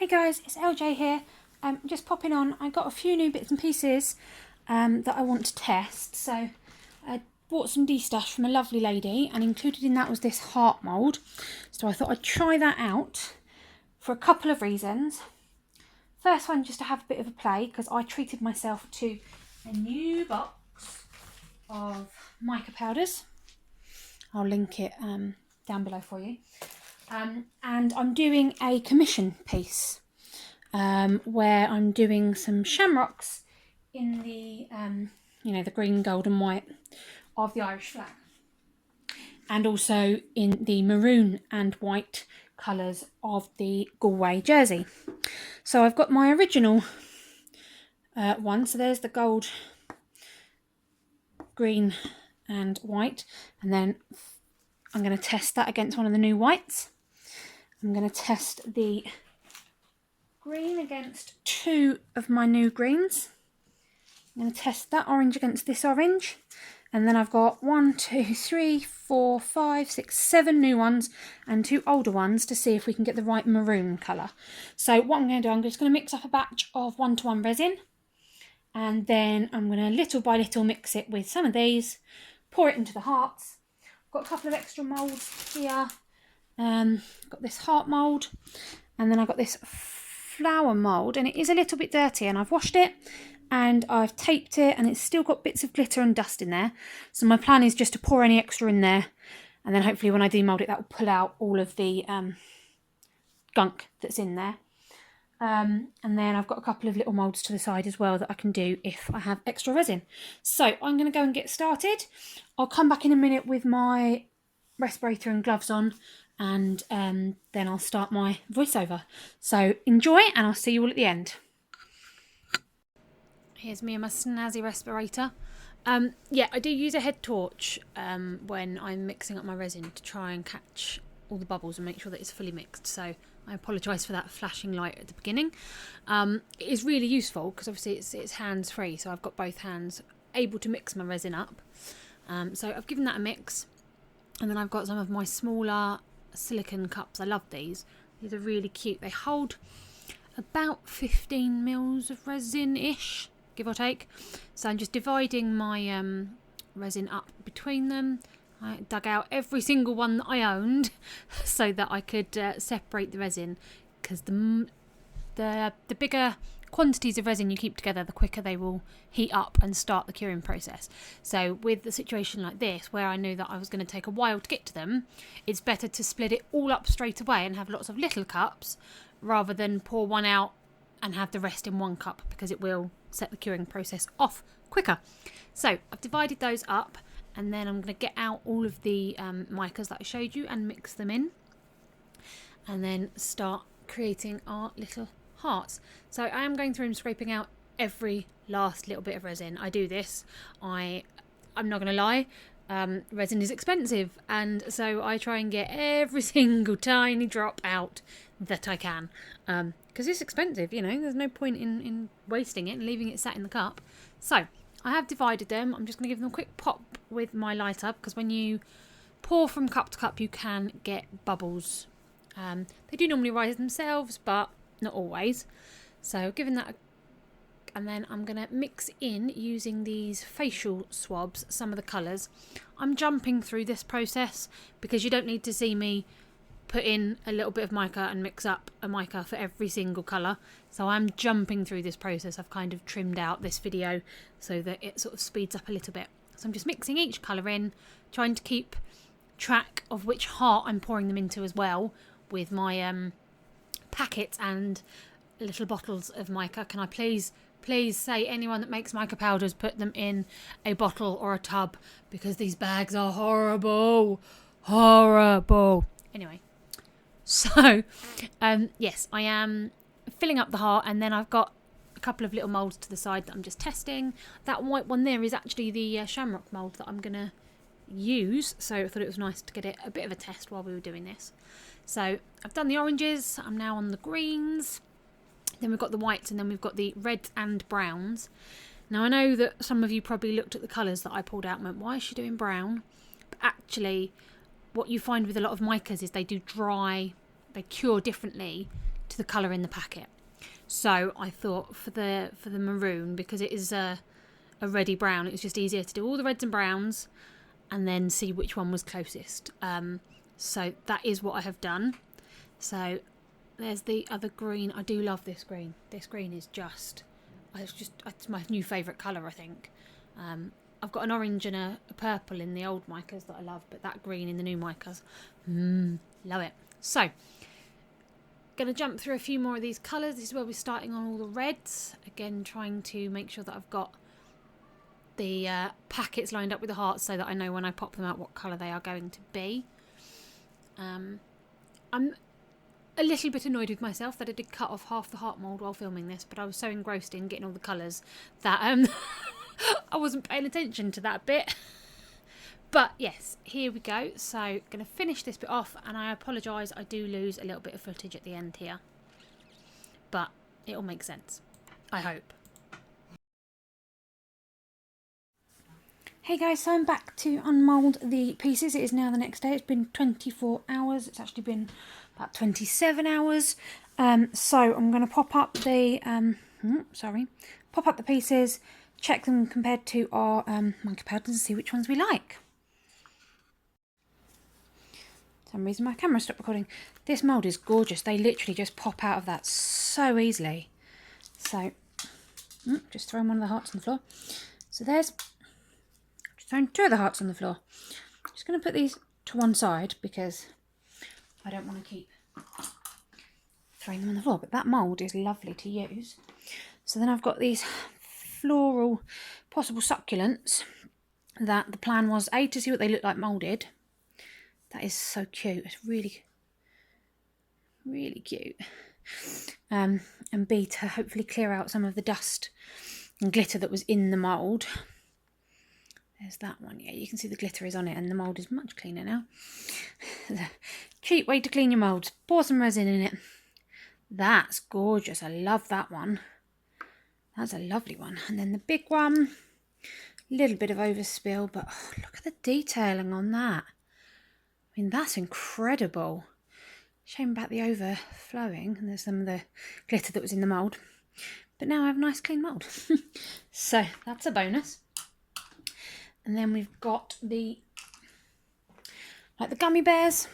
Hey guys, it's LJ here. Just popping on. I got a few new bits and pieces that I want to test. So I bought some D-Stuff from a lovely lady, and included in that was this heart mould. So I thought I'd try that out for a couple of reasons. First one, just to have a bit of a play, because I treated myself to a new box of mica powders. I'll link it down below for you. And I'm doing a commission piece where I'm doing some shamrocks in the, the green, gold and white of the Irish flag. And also in the maroon and white colours of the Galway jersey. So I've got my original one. So there's the gold, green and white. And then I'm going to test that against one of the new whites. I'm going to test the green against two of my new greens. I'm going to test that orange against this orange. And then I've got 1, 2, 3, 4, 5, 6, 7 new ones and 2 older ones to see if we can get the right maroon colour. So what I'm going to do, I'm just going to mix up a batch of 1-to-1 resin. And then I'm going to little by little mix it with some of these, pour it into the hearts. I've got a couple of extra moulds here. Got this heart mould, and then I've got this flower mould, and it is a little bit dirty, and I've washed it and I've taped it, and it's still got bits of glitter and dust in there. So my plan is just to pour any extra in there, and then hopefully when I demould it, that will pull out all of the gunk that's in there. And then I've got a couple of little moulds to the side as well that I can do if I have extra resin. So I'm going to go and get started. I'll come back in a minute with my respirator and gloves on, and then I'll start my voiceover. So enjoy, and I'll see you all at the end. Here's me and my snazzy respirator. Yeah, I do use a head torch when I'm mixing up my resin to try and catch all the bubbles and make sure that it's fully mixed. So I apologise for that flashing light at the beginning. It is really useful because obviously it's hands free, so I've got both hands able to mix my resin up. So I've given that a mix, and then I've got some of my smaller silicone cups. I love these. These are really cute. They hold about 15 mils of resin-ish, give or take. So I'm just dividing my resin up between them. I dug out every single one that I owned so that I could separate the resin, because the bigger quantities of resin you keep together, the quicker they will heat up and start the curing process. So with a situation like this, where I knew that I was going to take a while to get to them, it's better to split it all up straight away and have lots of little cups, rather than pour one out and have the rest in one cup, because it will set the curing process off quicker. So I've divided those up, and then I'm going to get out all of the micas that I showed you and mix them in, and then start creating our little hearts. So I am going through and scraping out every last little bit of resin. I do this. I'm not going to lie, resin is expensive, and so I try and get every single tiny drop out that I can, because it's expensive, there's no point in wasting it and leaving it sat in the cup. So I have divided them. I'm just going to give them a quick pop with my lighter, because when you pour from cup to cup you can get bubbles. They do normally rise themselves, but not always. So given that, and then I'm going to mix in using these facial swabs some of the colours. I'm jumping through this process because you don't need to see me put in a little bit of mica and mix up a mica for every single colour. So I'm jumping through this process. I've kind of trimmed out this video so that it sort of speeds up a little bit. So I'm just mixing each colour in, trying to keep track of which heart I'm pouring them into as well, with my packets and little bottles of mica. Can I please say, anyone that makes mica powders, put them in a bottle or a tub, because these bags are horrible. Anyway, so yes, I am filling up the heart, and then I've got a couple of little moulds to the side that I'm just testing. That white one there is actually the shamrock mould that I'm gonna use, so I thought it was nice to get it a bit of a test while we were doing this. So I've done the oranges, I'm now on the greens, then we've got the whites, and then we've got the reds and browns. Now I know that some of you probably looked at the colours that I pulled out and went, why is she doing brown? But actually what you find with a lot of micas is they do dry, they cure differently to the colour in the packet. So I thought for the maroon, because it is a reddy brown, it was just easier to do all the reds and browns and then see which one was closest. So that is what I have done. So there's the other green. I do love this green. This green is just, it's my new favourite colour, I think. I've got an orange and a purple in the old micas that I love, but that green in the new micas, love it. So, going to jump through a few more of these colours. This is where we're starting on all the reds. Again, trying to make sure that I've got the packets lined up with the hearts so that I know when I pop them out what colour they are going to be. I'm a little bit annoyed with myself that I did cut off half the heart mould while filming this, but I was so engrossed in getting all the colours that I wasn't paying attention to that bit. But yes, here we go. So going to finish this bit off, and I apologise, I do lose a little bit of footage at the end here, but it'll make sense, I hope. Hey guys, so I'm back to unmould the pieces. It is now the next day. It's been 24 hours. It's actually been about 27 hours. So I'm going to pop up the pop up the pieces, check them compared to our mica powders, and see which ones we like. For some reason my camera stopped recording. This mould is gorgeous. They literally just pop out of that so easily. So just throwing one of the hearts on the floor. So there's thrown two of the hearts on the floor. I'm just going to put these to one side because I don't want to keep throwing them on the floor, but that mould is lovely to use. So then I've got these floral possible succulents that the plan was A, to see what they look like moulded. That is so cute. It's really, really cute. And B, to hopefully clear out some of the dust and glitter that was in the mould. There's that one. Yeah, you can see the glitter is on it and the mould is much cleaner now. Cheap way to clean your moulds. Pour some resin in it. That's gorgeous. I love that one. That's a lovely one. And then the big one. A little bit of overspill, but oh, look at the detailing on that. I mean, that's incredible. Shame about the overflowing. And there's some of the glitter that was in the mould. But now I have a nice clean mould. So that's a bonus. And then we've got the gummy bears,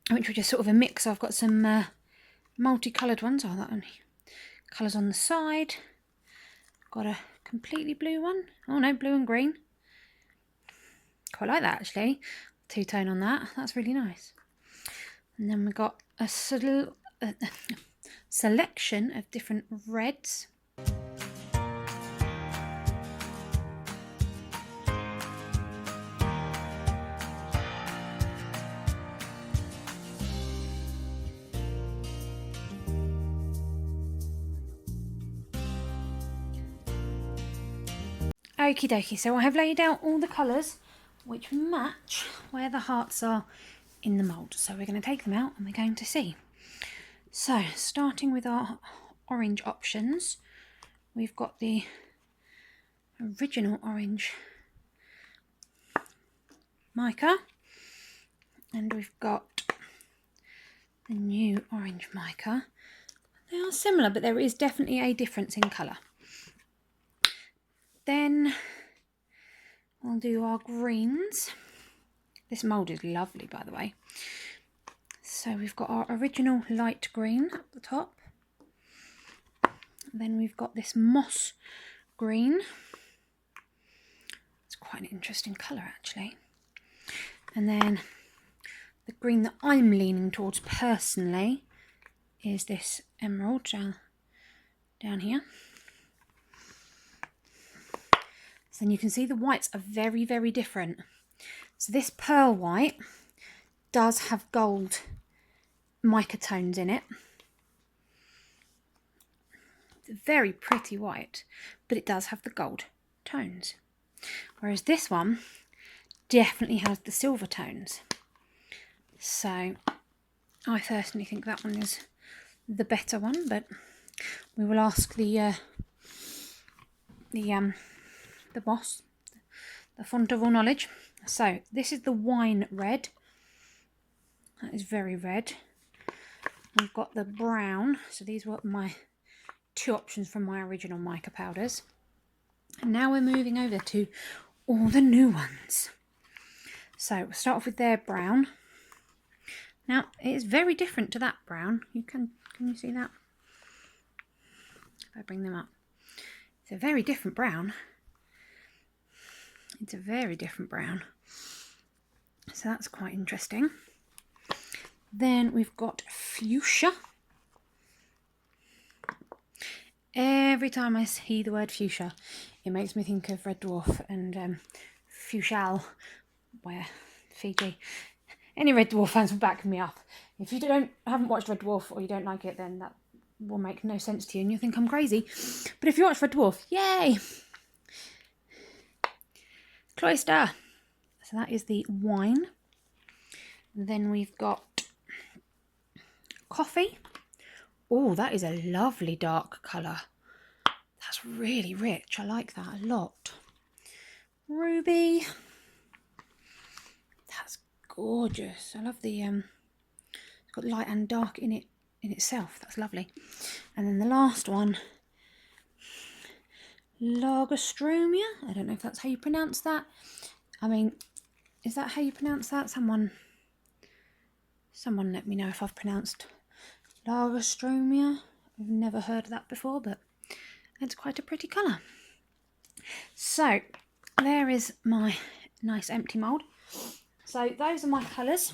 which were just sort of a mix. I've got some multicoloured ones. Oh, that only colours on the side. Got a completely blue one. Oh no, blue and green. Quite like that actually. Two-tone on that. That's really nice. And then we've got a selection of different reds. Okie dokie, so I have laid out all the colours which match where the hearts are in the mould. So we're going to take them out and we're going to see. So starting with our orange options, we've got the original orange mica and we've got the new orange mica. They are similar, but there is definitely a difference in colour. Then we'll do our greens. This mould is lovely, by the way. So we've got our original light green at the top. Then we've got this moss green. It's quite an interesting colour, actually. And then the green that I'm leaning towards personally is this emerald down here. Then you can see the whites are very, very different. So this pearl white does have gold mica tones in it. It's a very pretty white, but it does have the gold tones. Whereas this one definitely has the silver tones. So I personally think that one is the better one, but we will ask the boss, the font of all knowledge. So this is the wine red. That is very red. I've got the brown. So these were my 2 options from my original mica powders. And now we're moving over to all the new ones. So we'll start off with their brown. Now it is very different to that brown. Can you see that? If I bring them up. It's a very different brown. It's a very different brown. So that's quite interesting. Then we've got fuchsia. Every time I see the word fuchsia, it makes me think of Red Dwarf and Fuchsial, where Fiji. Any Red Dwarf fans will back me up. If you haven't watched Red Dwarf or you don't like it, then that will make no sense to you and you'll think I'm crazy. But if you watch Red Dwarf, yay! Cloister. So that is the wine. Then we've got coffee. Oh, that is a lovely dark colour. That's really rich. I like that a lot. Ruby. That's gorgeous. I love the it's got light and dark in it in itself. That's lovely. And then the last one, Lagerstromia. I don't know if that's how you pronounce that. I mean, is that how you pronounce that? Someone let me know if I've pronounced Lagerstromia. I've never heard of that before, but it's quite a pretty colour. So there is my nice empty mould. So those are my colours.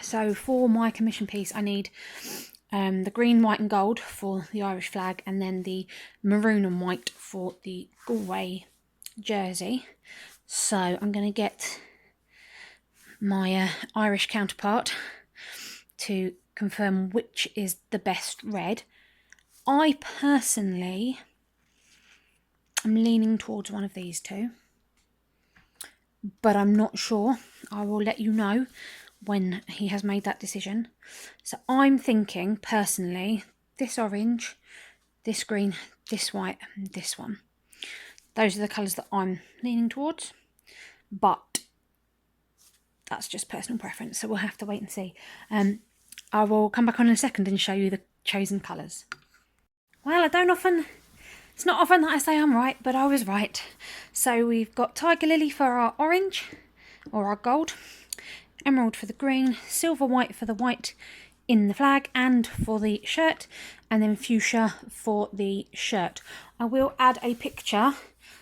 So for my commission piece I need the green, white and gold for the Irish flag, and then the maroon and white for the Galway jersey. So I'm going to get my Irish counterpart to confirm which is the best red. I personally am leaning towards one of these two, but I'm not sure. I will let you know when he has made that decision. So I'm thinking personally this orange, this green, this white and this one. Those are the colours that I'm leaning towards, but that's just personal preference, so we'll have to wait and see. I will come back on in a second and show you the chosen colours. Well, it's not often that I say I'm right, but I was right. So we've got Tiger Lily for our orange, or our gold, emerald for the green, silver white for the white in the flag and for the shirt, and then fuchsia for the shirt. I will add a picture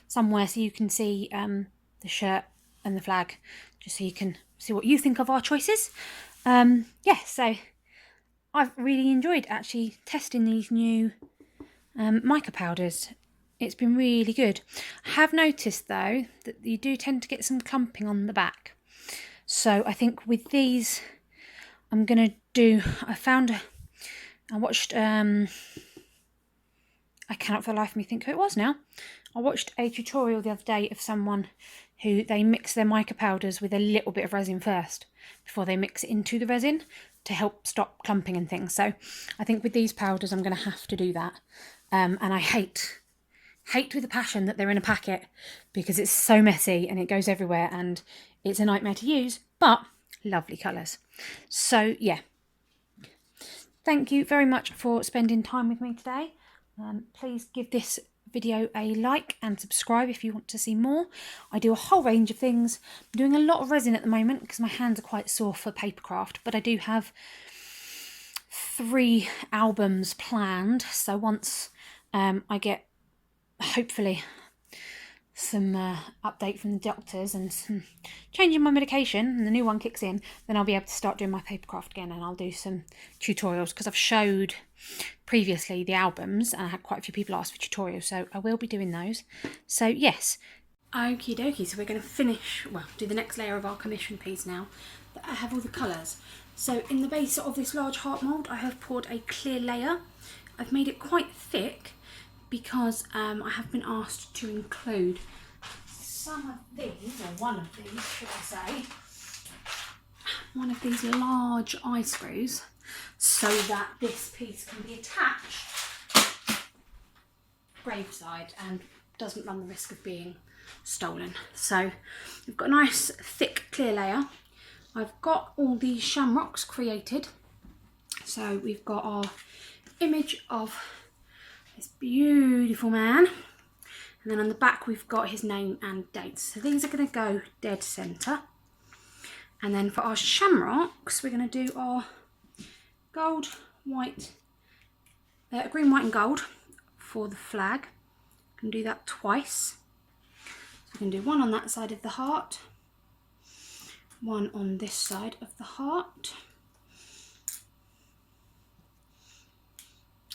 somewhere so you can see the shirt and the flag, just so you can see what you think of our choices. So I've really enjoyed actually testing these new mica powders. It's been really good. I have noticed though that you do tend to get some clumping on the back. So I think with these I'm going to do, I watched, I cannot for the life of me think who it was now. I watched a tutorial the other day of someone who they mix their mica powders with a little bit of resin first before they mix it into the resin to help stop clumping and things. So I think with these powders I'm going to have to do that. And I hate with a passion that they're in a packet because it's so messy and it goes everywhere and it's a nightmare to use, but lovely colours. So yeah, thank you very much for spending time with me today. Please give this video a like and subscribe if you want to see more. I do a whole range of things. I'm doing a lot of resin at the moment because my hands are quite sore for papercraft, but I do have 3 albums planned. So once I get hopefully some update from the doctors and some changing my medication and the new one kicks in, then I'll be able to start doing my papercraft again, and I'll do some tutorials because I've showed previously the albums and I had quite a few people ask for tutorials, so I will be doing those. So yes, okie dokie, so we're going to do the next layer of our commission piece now that I have all the colours. So in the base of this large heart mould I have poured a clear layer. I've made it quite thick because I have been asked to include some of these, or one of these should I say, one of these large eye screws so that this piece can be attached Graveside and doesn't run the risk of being stolen. So we've got a nice thick clear layer. I've got all these shamrocks created. So we've got our image of this beautiful man, and then on the back we've got his name and dates. So these are going to go dead centre. And then for our shamrocks, we're going to do our gold, white, green, white and gold for the flag. We can do that twice. So we can do one on that side of the heart, one on this side of the heart.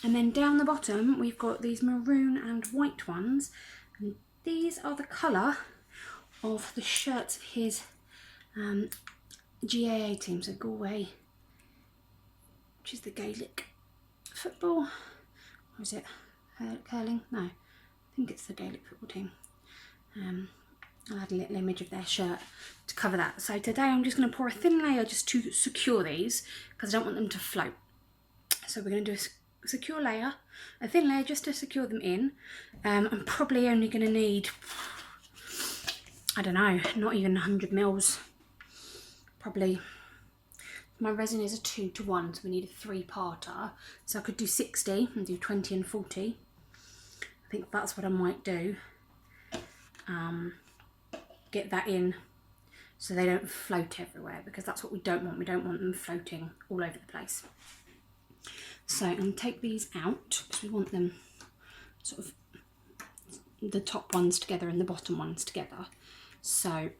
And then down the bottom, we've got these maroon and white ones. And these are the colour of the shirts of his GAA team, so Galway, which is the Gaelic football. Or is it curling? No, I think it's the Gaelic football team. I'll add a little image of their shirt to cover that. So today I'm just going to pour a thin layer just to secure these, because I don't want them to float. So we're going to do a secure layer, a thin layer just to secure them in. I'm probably only going to need, I don't know, not even 100 mils. Probably, my resin is a 2 to 1, so we need a 3-parter. So I could do 60 and do 20 and 40. I think that's what I might do. Get that in so they don't float everywhere, because that's what we don't want. We don't want them floating all over the place. So I'm going to take these out because we want them sort of the top ones together and the bottom ones together. So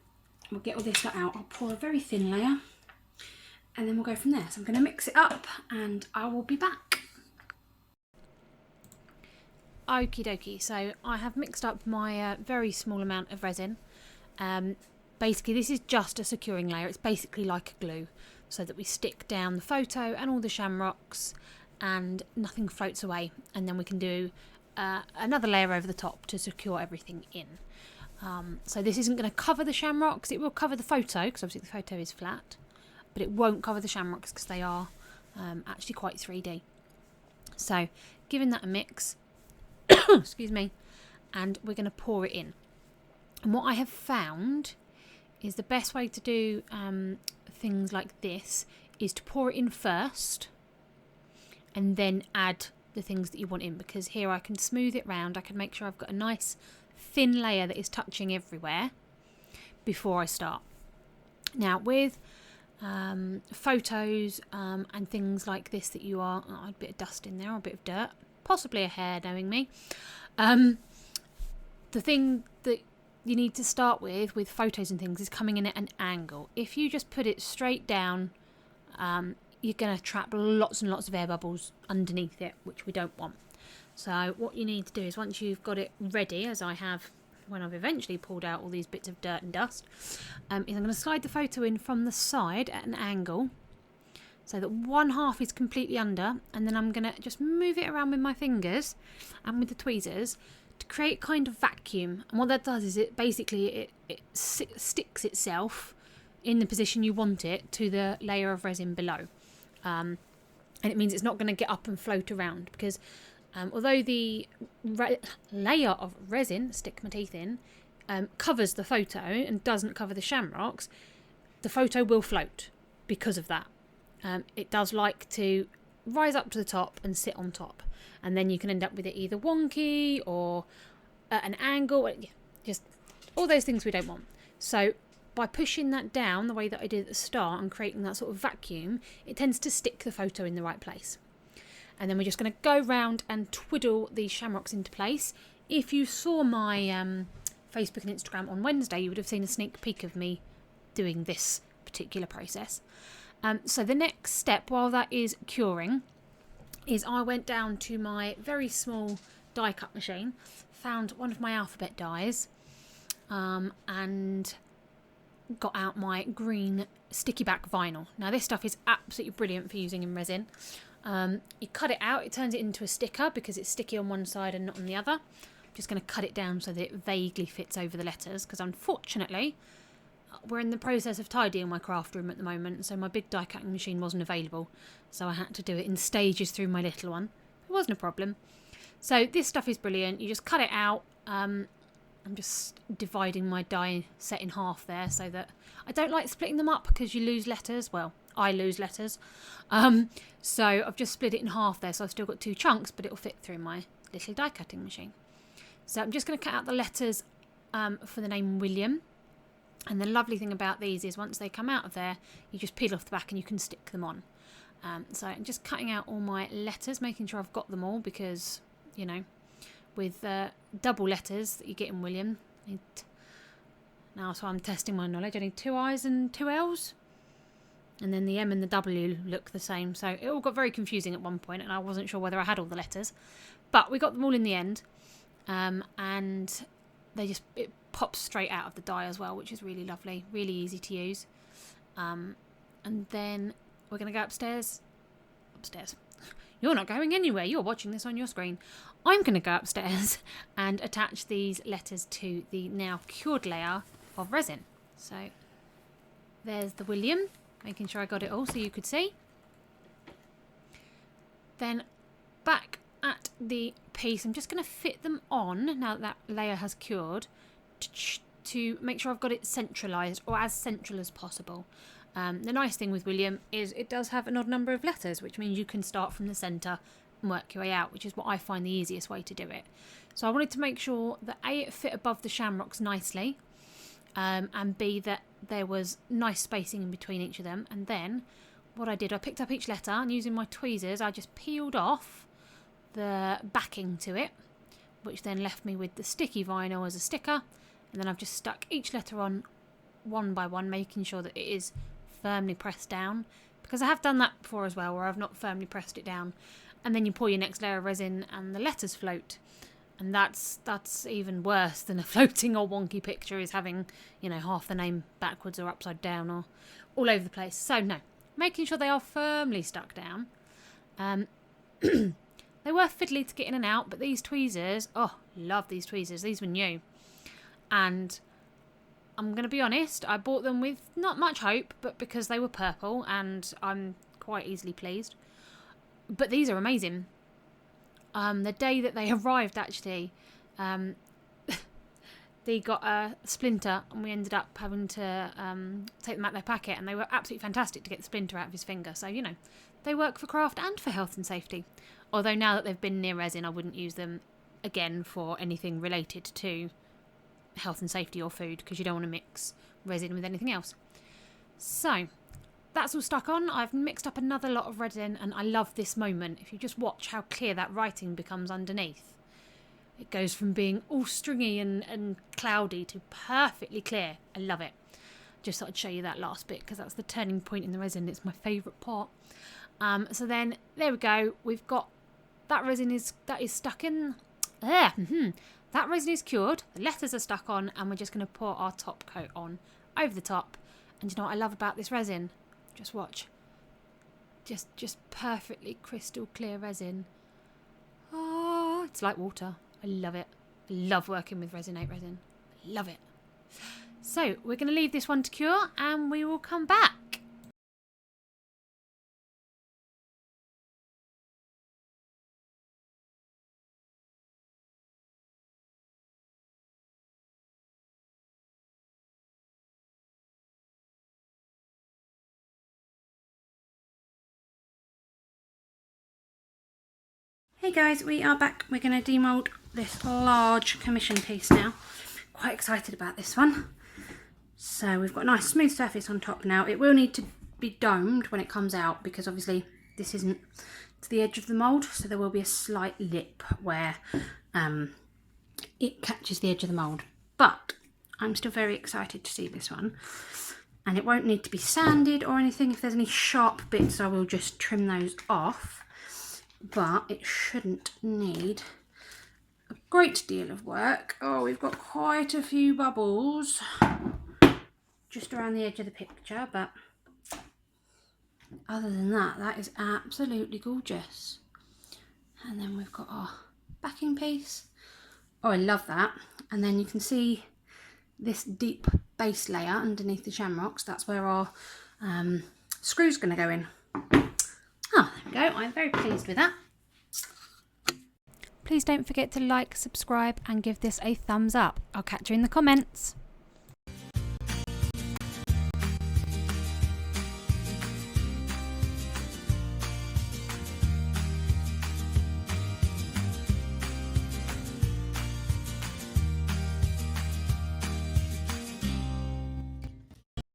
we'll get all this out. I'll pour a very thin layer and then we'll go from there. So I'm going to mix it up and I will be back. Okie dokie, so I have mixed up my very small amount of resin. Basically this is just a securing layer. It's basically like a glue, so that we stick down the photo and all the shamrocks and nothing floats away, and then we can do another layer over the top to secure everything in. So this isn't going to cover the shamrocks. It will cover the photo, because obviously the photo is flat, but it won't cover the shamrocks because they are actually quite 3D. So giving that a mix, excuse me, and we're going to pour it in. And what I have found is the best way to do things like this is to pour it in first and then add the things that you want in, because here I can smooth it round. I can make sure I've got a nice thin layer that is touching everywhere before I start. Now with photos and things like this that you are, a bit of dust in there or a bit of dirt, possibly a hair, knowing me. The thing that you need to start with photos and things is coming in at an angle. If you just put it straight down, you're going to trap lots and lots of air bubbles underneath it, which we don't want. So what you need to do is, once you've got it ready, as I have when I've eventually pulled out all these bits of dirt and dust, is I'm going to slide the photo in from the side at an angle so that one half is completely under, and then I'm going to just move it around with my fingers and with the tweezers to create kind of vacuum. And what that does is it basically sticks itself in the position you want it to the layer of resin below. And it means it's not going to get up and float around, because although the layer of resin, stick my teeth in, covers the photo and doesn't cover the shamrocks, the photo will float because of that. It does like to rise up to the top and sit on top, and then you can end up with it either wonky or at an angle, just all those things we don't want. So by pushing that down the way that I did at the start and creating that sort of vacuum, it tends to stick the photo in the right place. And then we're just going to go round and twiddle these shamrocks into place. If you saw my Facebook and Instagram on Wednesday, you would have seen a sneak peek of me doing this particular process. So the next step, while that is curing, is I went down to my very small die cut machine, found one of my alphabet dies, and got out my green sticky back vinyl. Now this stuff is absolutely brilliant for using in resin. You cut it out, it turns it into a sticker because it's sticky on one side and not on the other. I'm just going to cut it down so that it vaguely fits over the letters, because unfortunately we're in the process of tidying my craft room at the moment, so my big die cutting machine wasn't available, so I had to do it in stages through my little one. It wasn't a problem. So this stuff is brilliant. You just cut it out. I'm just dividing my die set in half there so that I don't like splitting them up because you lose letters. Well, I lose letters. So I've just split it in half there, so I've still got 2 chunks, but it'll fit through my little die cutting machine. So I'm just going to cut out the letters for the name William. And the lovely thing about these is once they come out of there, you just peel off the back and you can stick them on. So I'm just cutting out all my letters, making sure I've got them all, because, you know, with double letters that you get in William, now so I'm testing my knowledge, I need 2 I's and 2 L's. And then the M and the W look the same. So it all got very confusing at one point and I wasn't sure whether I had all the letters. But we got them all in the end. And it pops straight out of the die as well, which is really lovely, really easy to use. And then we're going to go upstairs. You're not going anywhere, you're watching this on your screen. I'm going to go upstairs and attach these letters to the now cured layer of resin. So there's the William, making sure I got it all so you could see. Then back at the piece, I'm just going to fit them on now that layer has cured to make sure I've got it centralised, or as central as possible. The nice thing with William is it does have an odd number of letters, which means you can start from the centre and work your way out, which is what I find the easiest way to do it. So I wanted to make sure that A, it fit above the shamrocks nicely, and B, that there was nice spacing in between each of them. And then what I did, I picked up each letter and using my tweezers I just peeled off the backing to it, which then left me with the sticky vinyl as a sticker. And then I've just stuck each letter on one by one, making sure that it is firmly pressed down, because I have done that before as well, where I've not firmly pressed it down, and then you pour your next layer of resin and the letters float, and that's even worse than a floating or wonky picture, is having, you know, half the name backwards or upside down or all over the place. So no, making sure they are firmly stuck down. They were fiddly to get in and out, but these tweezers, oh, love these tweezers. These were new. And I'm going to be honest, I bought them with not much hope, but because they were purple, and I'm quite easily pleased. But these are amazing. The day that they arrived, actually, they got a splinter, and we ended up having to take them out of their packet, and they were absolutely fantastic to get the splinter out of his finger. So, you know, they work for craft and for health and safety. Although now that they've been near resin, I wouldn't use them again for anything related to health and safety or food, because you don't want to mix resin with anything else. So that's all stuck on. I've mixed up another lot of resin, and I love this moment. If you just watch how clear that writing becomes underneath, it goes from being all stringy and cloudy to perfectly clear. I love it. Just thought I'd show you that last bit, because that's the turning point in the resin. It's my favourite part. So then there we go. We've got that resin is stuck in there. That resin is cured, the letters are stuck on, and we're just going to pour our top coat on over the top. And you know what I love about this resin? Just watch. Just perfectly crystal clear resin. Oh, it's like water. I love it. I love working with Resinate resin. I love it. So we're going to leave this one to cure, and we will come back. Hey guys, we are back. We're going to demould this large commission piece now. Quite excited about this one. So we've got a nice smooth surface on top now. It will need to be domed when it comes out, because obviously this isn't to the edge of the mould, so there will be a slight lip where it catches the edge of the mould. But I'm still very excited to see this one. And it won't need to be sanded or anything. If there's any sharp bits, I will just trim those off. But it shouldn't need a great deal of work. Oh, we've got quite a few bubbles just around the edge of the picture, but other than that, that is absolutely gorgeous. And then we've got our backing piece. Oh, I love that. And then you can see this deep base layer underneath the shamrocks. That's where our screw's going to go in. Oh, there we go. I'm very pleased with that. Please don't forget to like, subscribe and give this a thumbs up. I'll catch you in the comments.